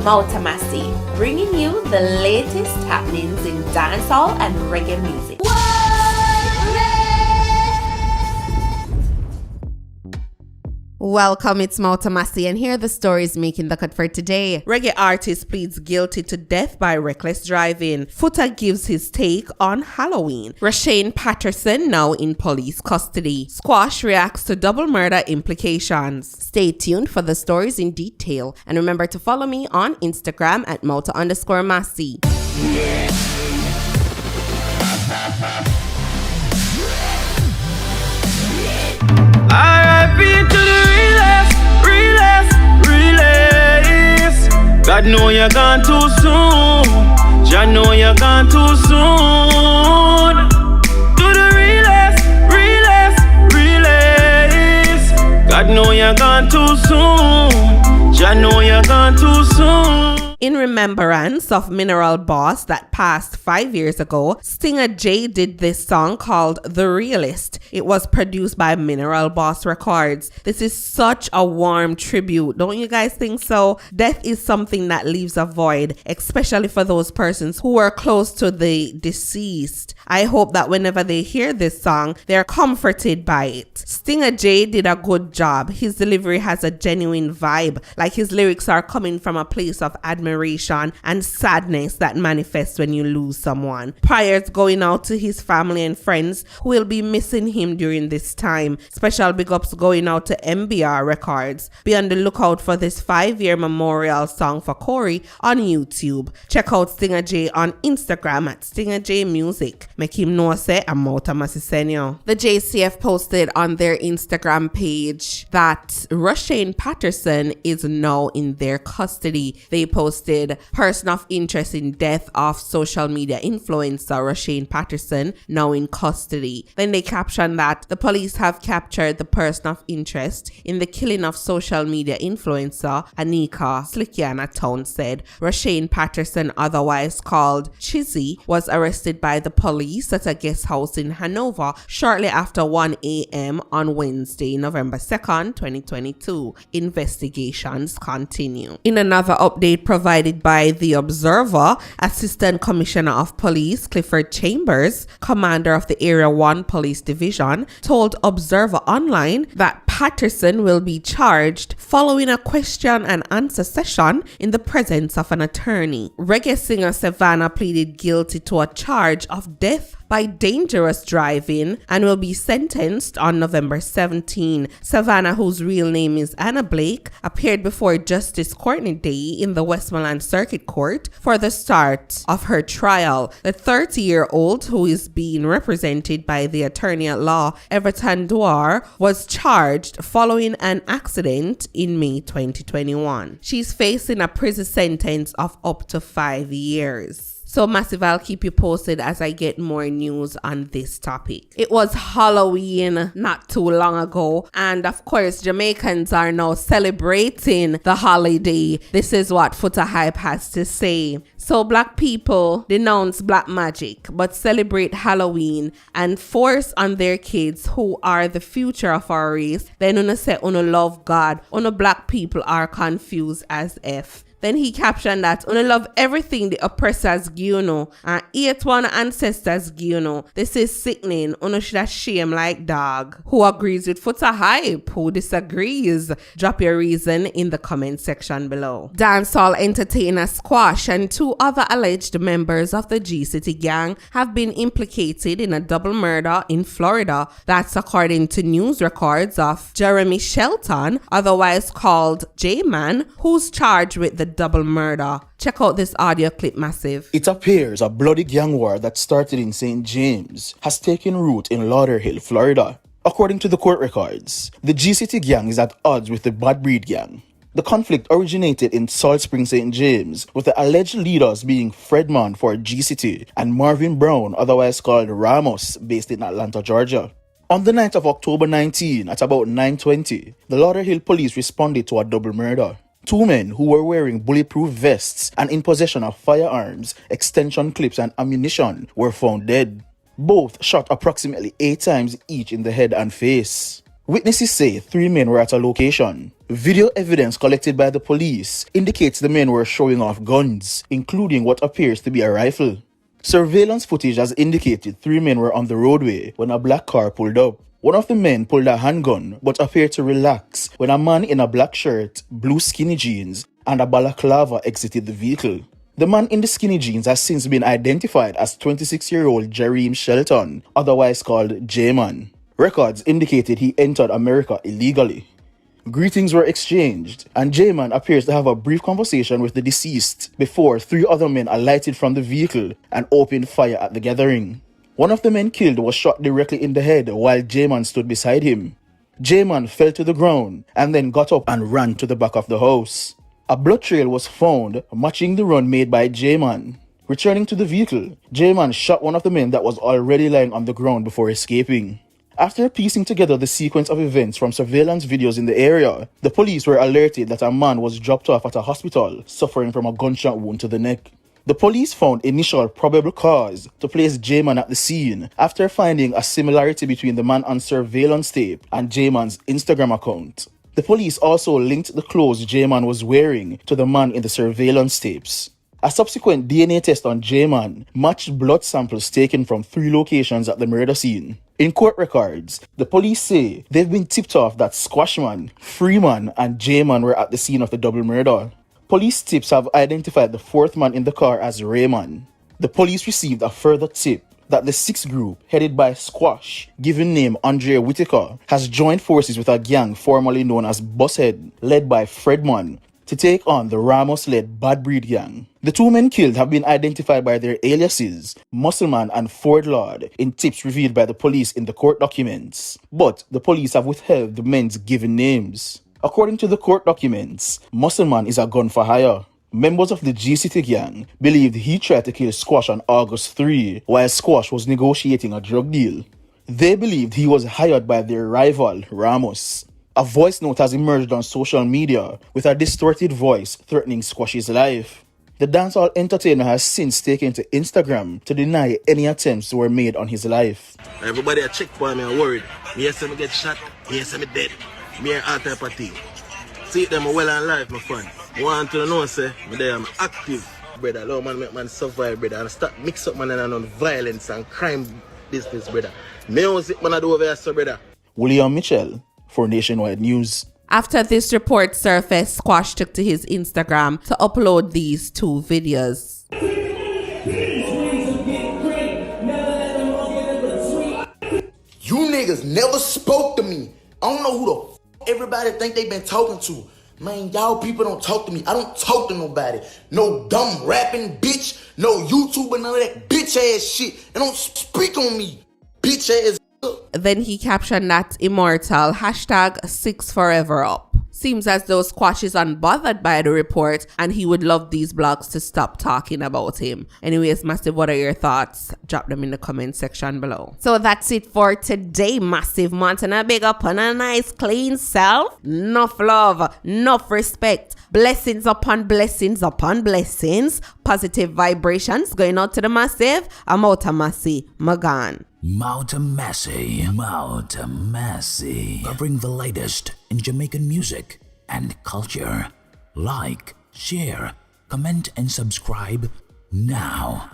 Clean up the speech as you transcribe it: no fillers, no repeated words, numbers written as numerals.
Massive, bringing you the latest happenings in dancehall and reggae music. Welcome, it's Massive, and here are the stories making the cut for today. Reggae artist pleads guilty to death by reckless driving. Futa gives his take on Halloween. Rashane Patterson now in police custody. Squash reacts to double murder implications. Stay tuned for the stories in detail, and remember to follow me on Instagram at @Mauta_Massey. R.I.P. to the realest. God know you're gone too soon. Jah know you're gone too soon. To the realest. God know you're gone too soon. Jah know you're gone too soon. In remembrance of Mineral Boss that passed 5 years ago, Stinga J did this song called The Realist. It was produced by Mineral Boss Records. This is such a warm tribute, don't you guys think so? Death is something that leaves a void, especially for those persons who were close to the deceased. I hope that whenever they hear this song, they're comforted by it. Stinga J did a good job. His delivery has a genuine vibe, like his lyrics are coming from a place of admiration and sadness that manifests when you lose someone. Prayers going out to his family and friends who will be missing him during this time. Special big ups going out to MBR Records. Be on the lookout for this 5-year memorial song for Corey on YouTube. Check out Stinga J on Instagram at Stinga J Music. Make him know say I'm Massive. The JCF posted on their Instagram page that Rashane Patterson is now in their custody. They posted person of interest in death of social media influencer Rashane Patterson now in custody. Then they captioned that the police have captured the person of interest in the killing of social media influencer Anika Slickiana Town said. Rashane Patterson, otherwise called Chizzy, was arrested by the police at a guest house in Hanover shortly after 1 a.m. on Wednesday, November 2nd, 2022. Investigations continue. In another update provided by The Observer, Assistant Commissioner of Police Clifford Chambers, commander of the Area 1 Police Division, told Observer Online that Patterson will be charged following a question and answer session in the presence of an attorney. Reggae singer Sevana pleaded guilty to a charge of death by dangerous driving and will be sentenced on November 17. Sevana, whose real name is Anna Blake, appeared before Justice Courtney Day in the Westmoreland Circuit Court for the start of her trial. The 30-year-old, who is being represented by the attorney at law Everton Dwar, was charged following an accident in May 2021. She's facing a prison sentence of up to 5 years. So Massive, I'll keep you posted as I get more news on this topic. It was Halloween not too long ago, and of course Jamaicans are now celebrating the holiday. This is what Futa Hype has to say. So black people denounce black magic but celebrate Halloween and force on their kids, who are the future of our race, then una say una love God, una black people are confused as F. Then he captioned that una love everything the oppressors give you know, and eat one ancestors give you know. This is sickening. Una should have shame like dog. Who agrees with Futa Hype? Who disagrees? Drop your reason in the comment section below. Dancehall entertainer Squash and 2 other alleged members of the G-City gang have been implicated in a double murder in Florida. That's according to news records of Jeremy Shelton, otherwise called J-Man, who's charged with the double murder. Check out this audio clip, Massive. It appears a bloody gang war that started in St. James has taken root in Lauderhill, Florida. According to the court records, the G-City gang is at odds with the Bad Breed gang. The conflict originated in Salt Spring, St. James, with the alleged leaders being Fredman for G-City and Marvin Brown, otherwise called Ramos, based in Atlanta, Georgia. On the night of October 19, at about 9:20, the Lauderhill police responded to a double murder. 2 men who were wearing bulletproof vests and in possession of firearms, extension clips and ammunition were found dead. Both shot approximately 8 times each in the head and face. Witnesses say 3 men were at a location. Video evidence collected by the police indicates the men were showing off guns, including what appears to be a rifle. Surveillance footage has indicated 3 men were on the roadway when a black car pulled up. One of the men pulled a handgun but appeared to relax when a man in a black shirt, blue skinny jeans, and a balaclava exited the vehicle. The man in the skinny jeans has since been identified as 26-year-old Jareem Shelton, otherwise called J-Man. Records indicated he entered America illegally. Greetings were exchanged, and J-Man appears to have a brief conversation with the deceased before 3 other men alighted from the vehicle and opened fire at the gathering. One of the men killed was shot directly in the head while J-Man stood beside him. J-Man fell to the ground and then got up and ran to the back of the house. A blood trail was found matching the run made by J-Man. Returning to the vehicle, J-Man shot one of the men that was already lying on the ground before escaping. After piecing together the sequence of events from surveillance videos in the area, the police were alerted that a man was dropped off at a hospital suffering from a gunshot wound to the neck. The police found initial probable cause to place J-Man at the scene after finding a similarity between the man on surveillance tape and J-Man's Instagram account. The police also linked the clothes J-Man was wearing to the man in the surveillance tapes. A subsequent DNA test on J-Man matched blood samples taken from 3 locations at the murder scene. In court records, the police say they've been tipped off that Squashman, Freeman, and J-Man were at the scene of the double murder. Police tips have identified the 4th man in the car as Raymond. The police received a further tip that the 6th group, headed by Squash, given name Andrea Whitaker, has joined forces with a gang formerly known as Bushead, led by Fredman, to take on the Ramos-led Bad Breed gang. The 2 men killed have been identified by their aliases, Muscleman and Ford Lord, in tips revealed by the police in the court documents. But the police have withheld the men's given names. According to the court documents, Muscleman is a gun for hire. Members of the G-City gang believed he tried to kill Squash on August 3 while Squash was negotiating a drug deal. They believed he was hired by their rival, Ramos. A voice note has emerged on social media with a distorted voice threatening Squash's life. The dancehall entertainer has since taken to Instagram to deny any attempts were made on his life. Everybody a check for me and worried. Me say me get shot, me say me dead. Me and all type of thing. See them well and life, my friend. Want to know, say, me there I'm active. Brother, allow man make man survive, brother. And start mix up man and on violence and crime business, brother. Music man I do over here, so brother. William Mitchell for Nationwide News. After this report surfaced, Squash took to his Instagram to upload these 2 videos. You niggas never spoke to me. I don't know who the f everybody think they been talking to. Man, y'all people don't talk to me. I don't talk to nobody. No dumb rapping bitch. No YouTuber, none of that bitch ass shit. And don't speak on me. Bitch ass. Then he captioned that immortal #6foreverup. Seems as though Squash is unbothered by the report and he would love these blogs to stop talking about him. Anyways, Massive, what are your thoughts? Drop them in the comment section below. So that's it for today, Massive Montana. Big up on a nice clean self. Enough love, enough respect. Blessings upon blessings upon blessings. Positive vibrations going out to the Massive. I'm out of Massy. Magan. Massey, covering the latest in Jamaican music and culture. Like, share, comment and subscribe now.